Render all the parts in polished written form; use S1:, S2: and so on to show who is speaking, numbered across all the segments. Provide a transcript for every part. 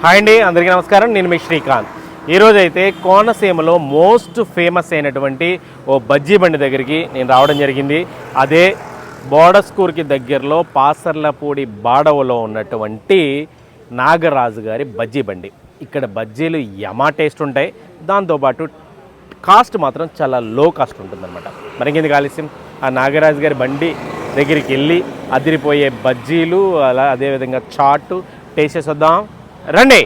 S1: Hi అండి, అందరికీ నమస్కారం. నేను మీ శ్రీకాంత్. ఈరోజు అయితే కోనసీమలో మోస్ట్ ఫేమస్ అయినటువంటి ఓ బజ్జీ బండి దగ్గరికి నేను రావడం జరిగింది. అదే బోడస్కూర్కి దగ్గరలో పాసర్లపూడి బాడవలో ఉన్నటువంటి నాగరాజు గారి బజ్జీ బండి. ఇక్కడ బజ్జీలు యమా టేస్ట్ ఉంటాయి, దాంతోపాటు కాస్ట్ మాత్రం చాలా లో కాస్ట్ ఉంటుందన్నమాట. మరి ఇంకెందుకు ఆలస్యం, ఆ నాగరాజు గారి బండి దగ్గరికి వెళ్ళి అదిరిపోయే బజ్జీలు అలా అదేవిధంగా చాటు టేస్ట్ చేసి వద్దాం రండి.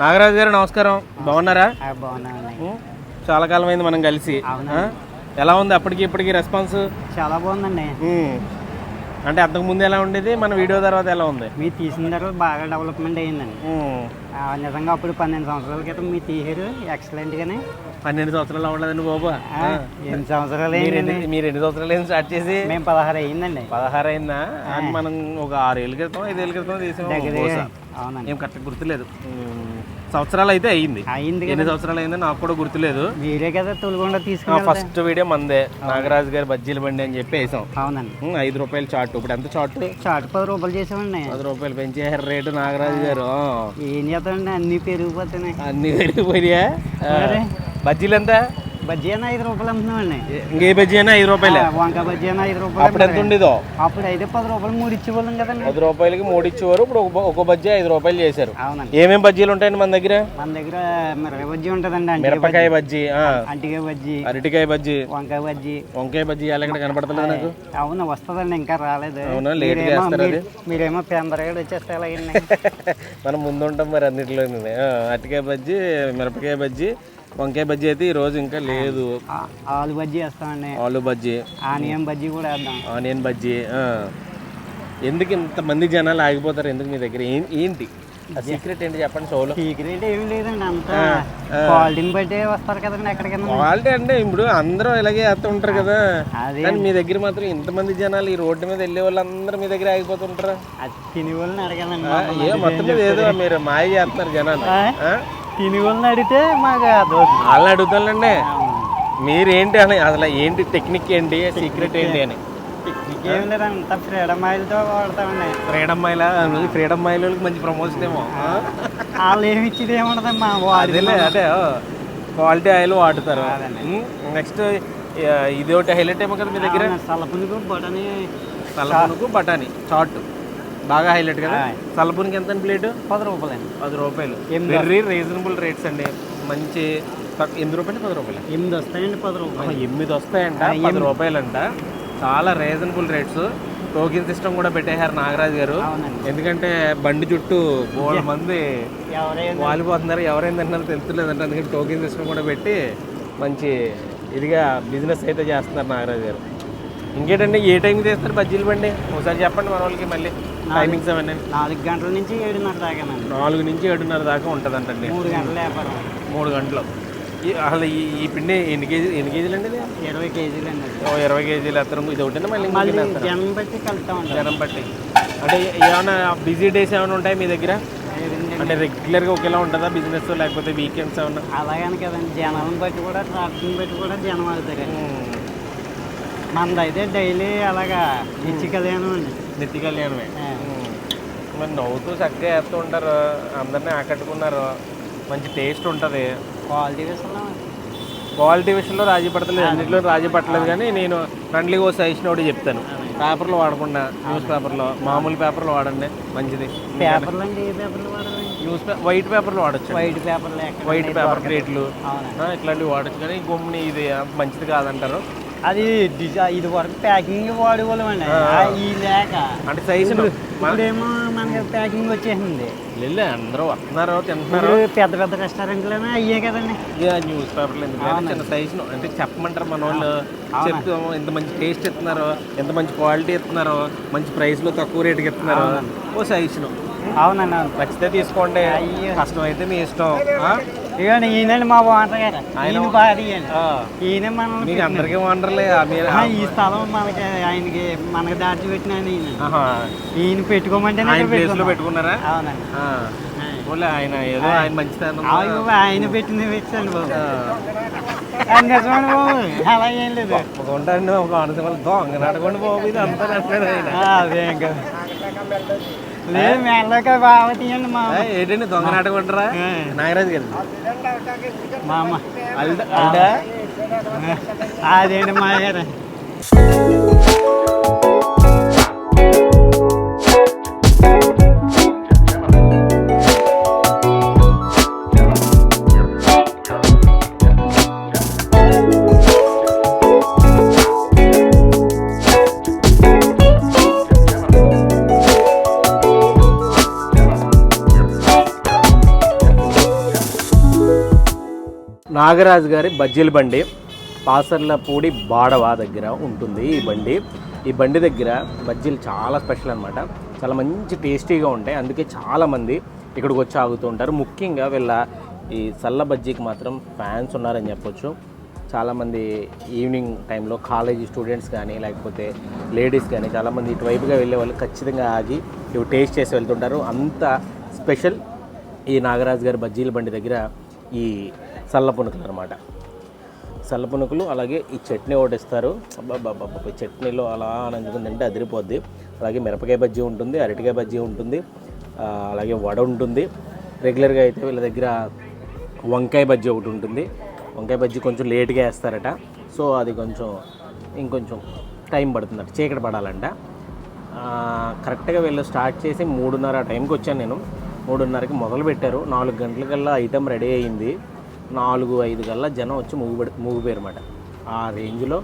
S1: నాగరాజు గారు నమస్కారం, బాగున్నారా? చాలా కాలం అయింది మనం కలిసి. ఎలా ఉంది అప్పటికి ఇప్పటికి రెస్పాన్స్?
S2: చాలా బాగుందండి.
S1: అంటే అంతకు ముందు ఎలా ఉండేది, మన వీడియో తర్వాత ఎలా ఉంది?
S2: మీరు తీసిన తర్వాత బాగా డెవలప్మెంట్ అయ్యిందండి. నిజంగా అప్పుడు 12 సంవత్సరాల క్రితం మీరు తీసారు ఎక్సలెంట్ గానే.
S1: 12 సంవత్సరాలు అవ్వలేదండి బాబు.
S2: 8 సంవత్సరాలు
S1: మీరు 2 సంవత్సరాలు ఏం స్టార్ట్ చేసి?
S2: మేము 16 అయ్యిందండి.
S1: 16 అయిందా? మనం ఒక 6 ఏళ్ళ క్రితం 5 ఏళ్ళ క్రితం తీసాము.
S2: అవునండి,
S1: ఏం కరెక్ట్ గుర్తులేదు. సంవత్సరాలు అయితే అయింది. ఎన్ని సంవత్సరాలు అయిందో నాకు కూడా గుర్తులేదు.
S2: మీరే కదా తొలగొండ తీసుకున్నా.
S1: ఫస్ట్ వీడియో మందే, నాగరాజు గారి బజ్జీల బండి అని చెప్పి వేసాం.
S2: అవునండి,
S1: 5 రూపాయలు చాటు. ఇప్పుడు ఎంత చాటు?
S2: చాటు 10 రూపాయలు చేసామండి.
S1: 10 రూపాయలు పెంచేసారు రేటు నాగరాజు గారు.
S2: ఏం చేస్తామండి, అన్ని పెరిగిపోతున్నాయి.
S1: అన్ని పెరిగిపోయా. బజ్జీలు ఎంత?
S2: బజ్జీ అయినా 5 రూపాయలు అమ్ముతున్నామండి.
S1: ఇంకే బజ్జీ అయినా 5 రూపాయలు.
S2: వంకాయ బజ్జీ అయినా 5 రూపాయలు.
S1: అప్పుడు ఎంత ఉండేదో?
S2: అప్పుడు అయితే 10 రూపాయలు 3 ఇచ్చేవాళ్ళం కదండి.
S1: 10 రూపాయలకి 3 ఇచ్చేవారు. ఇప్పుడు ఒక బజ్జీ 5 రూపాయలు చేశారు.
S2: అవునండి.
S1: ఏమేమి బజ్జీలు ఉంటాయండి మన దగ్గర?
S2: మన దగ్గర మిరపకాయ బజ్జీ ఉంటుందండి,
S1: మిరపకాయ బజ్జీ,
S2: అంటికాయ బజ్జీ,
S1: అరటికాయ బజ్జీ,
S2: వంకాయ బజ్జీ.
S1: వంకాయ బజ్జీ ఎక్కడ కనపడతలేదు నాకు.
S2: అవును, వస్తుందండి, ఇంకా రాలేదు.
S1: అవునా, లేట్ చేస్తారు. అది
S2: మీరేమో పెందరగా వచ్చేస్తే అలాగండి.
S1: మనం ముందు ఉంటాం మరి అన్నింటిలో. అరటికాయ బజ్జీ, మిరపకాయ బజ్జీ, వంకాయ బజ్జీ అయితే ఈ రోజు ఇంకా లేదు.
S2: ఆలు బజ్జీ వేస్తామండి.
S1: ఆలు బజ్జీ,
S2: ఆనియన్ బజ్జీ కూడా వేద్దాం.
S1: ఆనియన్ బజ్జీ. ఎందుకు ఇంతమంది జనాలు ఆగిపోతారు ఎందుకు మీ దగ్గర? ఏంటి సీక్రెట్ ఏంటి చెప్పండి. షోలో
S2: సీక్రెట్ ఏమి లేదండి, అంతా క్వాలిటీని బట్టి వస్తారు కదండి. ఎక్కడికైనా
S1: క్వాలిటీ అంటే ఇప్పుడు అందరూ ఇలాగే వేస్తూ ఉంటారు కదా, కానీ మీ దగ్గర మాత్రం ఇంతమంది జనాలు ఈ రోడ్డు మీద వెళ్ళే వాళ్ళందరూ మీ దగ్గర ఆగిపోతుంటారు.
S2: అది తిని వాళ్ళని అడగాలండి.
S1: మొత్తం మీద ఏదో మీరు మాయ చేస్తున్నారు జనాలు.
S2: తిని వాళ్ళని అడిగితే మాకు
S1: వాళ్ళని అడుగుతానండి. మీరేంటి అని, అసలు ఏంటి టెక్నిక్ ఏంటి, సీక్రెట్ ఏంటి అని?
S2: ఏం లేదండి, అంతా ఫ్రీడమ్ ఆయిల్తో వాడతామండి.
S1: Freedom oil? ఫ్రీడమ్ ఆయిల్ మంచి ప్రమోషన్ ఏమో.
S2: వాళ్ళు ఏమి ఇచ్చేది ఏముండదమ్మా,
S1: అదేలే. అదే క్వాలిటీ ఆయిల్ వాడుతారు. నెక్స్ట్ ఇది ఒకటి హైలైట్ ఏమో కదా మీ దగ్గర,
S2: సలపునుకు బటానీ.
S1: సలపునుకు బటానీ చాట్ బాగా హైలైట్ కదా. సలపునికి ఎంత ప్లేట్? 10 రూపాయలు అండి. 10 రూపాయలు. వెరీ రీజనబుల్ రేట్స్ అండి. మంచి 8 రూపాయలు 10 రూపాయలు
S2: 8 వస్తాయండి. 10 రూపాయలు
S1: 8 వస్తాయంట. 10 రూపాయలు అంట. చాలా రీజనబుల్ రేట్స్. టోకెన్ సిస్టమ్ కూడా పెట్టేశారు నాగరాజు గారు. ఎందుకంటే బండి చుట్టూ బోల్డ్ మంది వాలిపోతున్నారు, ఎవరైనా తిన్నారో తెలుస్తలేదంట. అందుకని టోకెన్ సిస్టమ్ కూడా పెట్టి మంచి ఇదిగా బిజినెస్ అయితే చేస్తున్నారు నాగరాజు గారు. ఇంకేంటండి, ఏ టైంకి చేస్తారు బజ్జీలు బండి ఒకసారి చెప్పండి మన వాళ్ళకి. మళ్ళీ టైమింగ్స్ అవన్నీ
S2: 4 గంటల నుంచి 7:30 దాకా.
S1: 4 నుంచి 7:30 దాకా ఉంటుందంటండి.
S2: 3 గంటల వ్యాపారం.
S1: 3 గంటలు. అసలు ఈ పిండి ఎన్ని కేజీలు అండి?
S2: 20 కేజీలు అండి.
S1: 20 కేజీలు ఎత్తరం. ఇది ఒకటి మళ్ళీ
S2: జనం బట్టి కలుపుతామండి.
S1: జనం బట్టి అంటే ఏమైనా బిజీ డేస్ ఏమైనా ఉంటాయి మీ దగ్గర? అంటే రెగ్యులర్గా ఒకేలా ఉంటుందా బిజినెస్, లేకపోతే వీకెండ్స్ ఏమన్నా?
S2: అలాగని కదండి, జనాలను బట్టి కూడా ట్రాఫిక్ని బట్టి కూడా జనం అవుతారు. మనదైతే డైలీ అలాగా నిత్య కళ్యాణం అండి.
S1: నిత్య కళ్యాణమే. మరి నవ్వుతూ చక్కగా వేస్తూ ఉంటారు, అందరినీ ఆకట్టుకున్నారు. మంచి టేస్ట్ ఉంటుంది. క్వాలిటీ విషయంలో రాజీ పడతలేదు, అన్నింటిలో రాజీ పట్టలేదు. కానీ నేను ఫ్రెండ్లీగా ఓ సజెషన్ ఒకటి చెప్తాను. పేపర్లో వాడకుండా న్యూస్ పేపర్లో, మామూలు పేపర్లో వాడండి, మంచిది.
S2: పేపర్లు అండి, ఏ పేపర్లు వాడాలి?
S1: వైట్ పేపర్లో వాడచ్చు. వైట్ పేపర్ ప్లేట్లు ఇట్లాంటివి వాడచ్చు. కానీ గమ్ముని ఇది మంచిది కాదంటారు.
S2: అది ఇది వరకు ప్యాకింగ్ వాడేవాళ్ళం అండి. ఈ లేక
S1: అంటే సైజు
S2: ఇప్పుడేమో మనకి ప్యాకింగ్ వచ్చేసింది.
S1: అందరూ వస్తున్నారు, తింటున్నారు.
S2: పెద్ద పెద్ద రెస్టారెంట్లోనే అయ్యే కదండి.
S1: న్యూస్ పేపర్లు ఎందుకు చిన్న సైజును అంటే చెప్పమంటారు మన వాళ్ళు. చెప్తాము ఎంత మంచి టేస్ట్ ఇస్తున్నారు, ఎంత మంచి క్వాలిటీ ఇస్తున్నారు, మంచి ప్రైస్లో తక్కువ రేటుకి ఇస్తున్నారు. ఓ సైజును.
S2: అవునండి,
S1: నచ్చితే తీసుకోండి, కష్టం అయితే మీ ఇష్టం.
S2: ఇవ్వండి, ఈయనండి మా ఓనర్ గారు. ఆయన బాగా ఈయన మన
S1: మీకు అందరికీ ఓనర్లే.
S2: ఈ స్థలం మనకి ఆయనకి మనకి దాచి పెట్టిన ఈయన పెట్టుకోమంటే
S1: పెట్టుకున్నారా?
S2: అవునండి.
S1: పోలే ఆయన ఏదో ఆయన మంచితనం
S2: ఆయన పెట్టింది పెట్టండి బాబు. అది నిజమండి బాబు, అలా ఏం లేదు.
S1: ఉంటారండి ఒక అనుసరం దొంగ నడకండి బాబు, ఇది అంతా నచ్చలేదు ఆయన.
S2: అదేం కదా, లేదు మెల్లగా బాగా తీయండి మా
S1: ఏంటండి దొంగ నాటకుంటారా? నాగరాజు గారు
S2: మా అమ్మ
S1: అల్డా
S2: అదేంటి మా గారు.
S1: నాగరాజు గారి బజ్జీల బండి పాసర్లపూడి బాడవ దగ్గర ఉంటుంది ఈ బండి దగ్గర బజ్జీలు చాలా స్పెషల్ అనమాట. చాలా మంచి టేస్టీగా ఉంటాయి, అందుకే చాలామంది ఇక్కడికి వచ్చి ఆగుతూ ఉంటారు. ముఖ్యంగా వీళ్ళ ఈ సల్ల బజ్జీకి మాత్రం ఫ్యాన్స్ ఉన్నారని చెప్పొచ్చు. చాలామంది ఈవినింగ్ టైంలో కాలేజీ స్టూడెంట్స్ కానీ లేకపోతే లేడీస్ కానీ చాలామంది ఇటువైపుగా వెళ్ళే వాళ్ళు ఖచ్చితంగా ఆగి ఇవి టేస్ట్ చేసి వెళ్తుంటారు. అంత స్పెషల్ ఈ నాగరాజు గారి బజ్జీల బండి దగ్గర ఈ సల్ల పునుకులు అనమాట. సల్ల పునుకులు అలాగే ఈ చట్నీ ఒకటి ఇస్తారు. అబ్బాబ్బాబ్బా, చట్నీలో అలా నంచుకుందంటే అదిరిపోద్ది. అలాగే మిరపకాయ బజ్జీ ఉంటుంది, అరటికాయ బజ్జీ ఉంటుంది, అలాగే వడ ఉంటుంది. రెగ్యులర్గా అయితే వీళ్ళ దగ్గర వంకాయ బజ్జీ ఒకటి ఉంటుంది. వంకాయ బజ్జీ కొంచెం లేట్గా వేస్తారట, సో అది ఇంకొంచెం టైం పడుతుందట, చీకటి పడాలంట. కరెక్ట్గా వీళ్ళు స్టార్ట్ చేసి 3:30 టైంకి వచ్చాను నేను. 3:30కి మొదలు పెట్టారు. 4 గంటలకల్లా ఐటెం రెడీ అయ్యింది. 4-5 కల్లా జనం వచ్చి మూగిపోయారు అన్నమాట. ఆ రేంజ్లో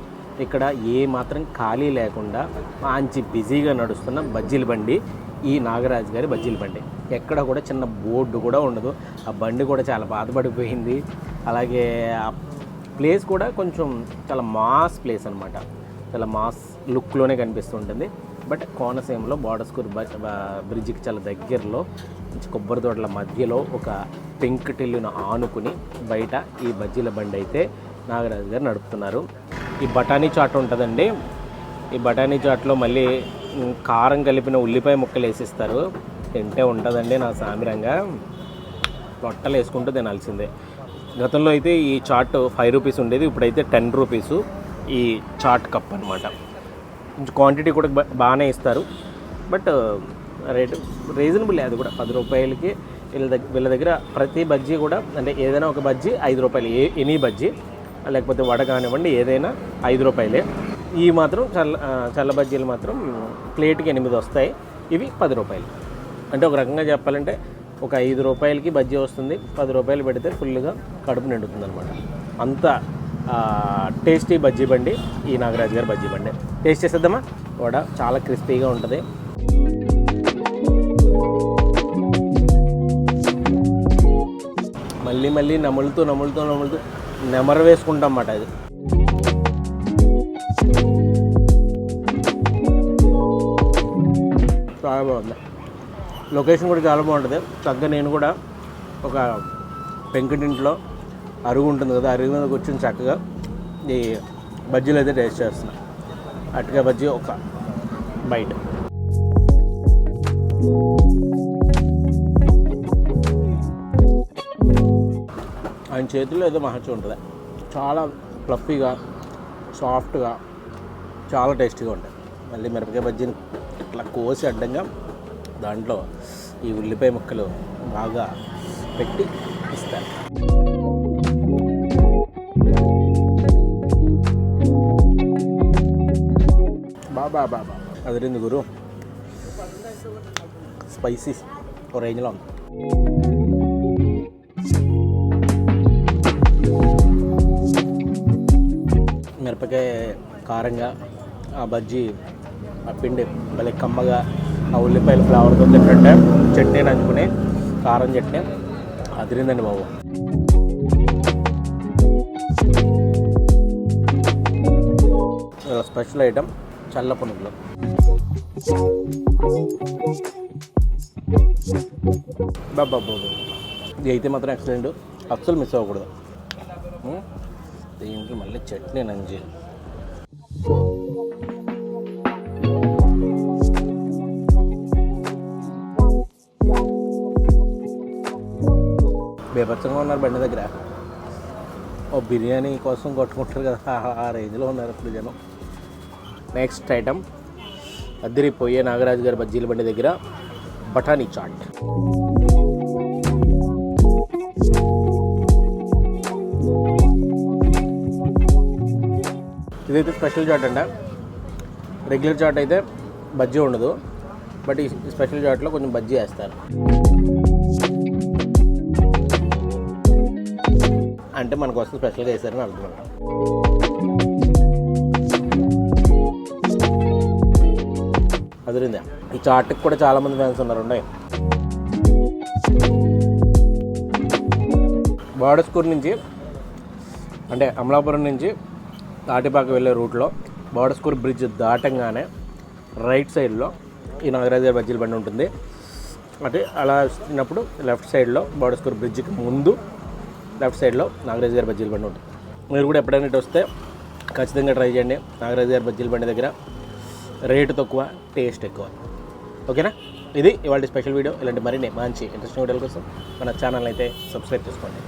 S1: ఇక్కడ ఏ మాత్రం ఖాళీ లేకుండా మంచి బిజీగా నడుస్తున్న బజ్జీల బండి ఈ నాగరాజు గారి బజ్జీల బండి. ఎక్కడ కూడా చిన్న బోర్డు కూడా ఉండదు. ఆ బండి కూడా చాలా బాధపడిపోయింది. అలాగే ఆ ప్లేస్ కూడా కొంచెం చాలా మాస్ ప్లేస్ అనమాట. చాలా మాస్ లుక్లోనే కనిపిస్తుంటుంది. బట్ కోనసీమలో బోర్డస్కూర్ బ్రిడ్జికి చాలా దగ్గరలో కొబ్బరి తోటల మధ్యలో ఒక పెంకుటిల్లును ఆనుకుని బయట ఈ బజ్జీల బండి అయితే నాగరాజు గారు నడుపుతున్నారు. ఈ బఠానీ చాట్ ఉంటుందండి. ఈ బఠానీ చాట్లో మళ్ళీ కారం కలిపిన ఉల్లిపాయ ముక్కలు వేసిస్తారు. తింటే ఉంటుందండి నా సామిరంగా, పొట్టలు వేసుకుంటూ తినాల్సిందే. గతంలో అయితే ఈ చాట్ 5 రూపీస్ ఉండేది, ఇప్పుడైతే 10 రూపీసు ఈ చాట్ కప్ అనమాట. కొంచెం క్వాంటిటీ కూడా బాగానే ఇస్తారు, బట్ రేటు రీజనబుల్. అది కూడా 10 రూపాయలకి వీళ్ళ దగ్గర ప్రతి బజ్జీ కూడా, అంటే ఏదైనా ఒక బజ్జీ 5 రూపాయలు, ఎనీ బజ్జీ లేకపోతే వడ కానివ్వండి ఏదైనా 5 రూపాయలే. ఈ మాత్రం చల్ల బజ్జీలు మాత్రం ప్లేట్కి 8 వస్తాయి, ఇవి 10 రూపాయలు. అంటే ఒక రకంగా చెప్పాలంటే ఒక 5 రూపాయలకి బజ్జీ వస్తుంది, 10 రూపాయలు పెడితే ఫుల్గా కడుపు నిండుతుంది అనమాట. అంత టేస్టీ బజ్జీ బండి ఈ నాగరాజు గారి బజ్జీ బండి. టేస్ట్ చేసేద్దామా? వడ చాలా క్రిస్పీగా ఉంటుంది. మళ్ళీ నములుతూ నెమరు వేసుకుంటాం అన్నమాట. అది చాలా బాగుంది. లొకేషన్ కూడా చాలా బాగుంటుంది. చక్కగా నేను కూడా ఒక పెంకుటింట్లో అరుగు ఉంటుంది కదా, అరుగు మీద కూర్చొని చక్కగా ఈ బజ్జీలు అయితే టేస్ట్ చేస్తున్నా. అటుగా బజ్జీ ఒక బైట్. ఆయన చేతుల్లో ఏదో మహత్యం ఉంటుంది. చాలా ఫ్లఫీగా, సాఫ్ట్గా, చాలా టేస్టీగా ఉంటాయి. మళ్ళీ మిరపకాయ బజ్జీని ఇట్లా కోసి అడ్డంగా దాంట్లో ఈ ఉల్లిపాయ ముక్కలు బాగా పెట్టి ఇస్తారు. బాబా అదిరింది గురు, స్పైసీ ఒక రేంజ్లో ఉంది. మిరపకాయ కారంగా, ఆ బజ్జీ ఆ పిండి భలే కమ్మగా, ఆ ఉల్లిపాయల ఫ్లేవర్తో తింటుంటే చట్నీ నంచుకుని కారం చట్నీ అదిరిందండి బాబు. స్పెషల్ ఐటమ్ చల్ల పునుగులు. బాబా ఇది అయితే మాత్రం ఎక్సలెంట్, అస్సలు మిస్ అవ్వకూడదు. దీంట్లో మళ్ళీ చట్నీ నంజి. బేపచ్చంగా ఉన్నారు బండి దగ్గర. ఓ బిర్యానీ కోసం కొట్టుకుంటారు కదా, ఆ రేంజ్లో ఉన్నారు ఇప్పుడు జనం. నెక్స్ట్ ఐటమ్ అద్దరిపోయే నాగరాజు గారి బజ్జీల బండి దగ్గర బఠానీ చాట్. ఇదైతే స్పెషల్ చాట్ అండి. రెగ్యులర్ చాట్ అయితే బజ్జీ ఉండదు, బట్ ఈ స్పెషల్ చాట్లో కొంచెం బజ్జీ వేస్తారు. అంటే మన కోసం స్పెషల్గా వేసారని అర్థం. అదిరిందా? ఈ చాట్కి కూడా చాలామంది ఫ్యాన్స్ ఉన్నారు. ఉన్నాయి బోర్డర్ స్కూర్ నుంచి, అంటే అమలాపురం నుంచి తాటిపాక వెళ్ళే రూట్లో బోర్డర్ స్కూర్ బ్రిడ్జ్ దాటంగానే రైట్ సైడ్లో ఈ నాగరాజు గారి బజ్జీల బండి ఉంటుంది. అంటే అలా వచ్చినప్పుడు లెఫ్ట్ సైడ్లో బోర్డర్ స్కూర్ బ్రిడ్జ్కి ముందు లెఫ్ట్ సైడ్లో నాగరాజు గారి బజ్జీల బండి ఉంటుంది. మీరు కూడా ఎప్పుడైనా ఇటు వస్తే ఖచ్చితంగా ట్రై చేయండి. నాగరాజు గారి బజ్జీల బండి దగ్గర రేటు తక్కువ, టేస్ట్ ఎక్కువ. ఓకేనా? ఇది ఇవాళ స్పెషల్ వీడియో. ఇలాంటి మరిన్ని మంచి ఇంట్రెస్టింగ్ వీడియోల కోసం మన ఛానల్ అయితే సబ్స్క్రైబ్ చేసుకోండి.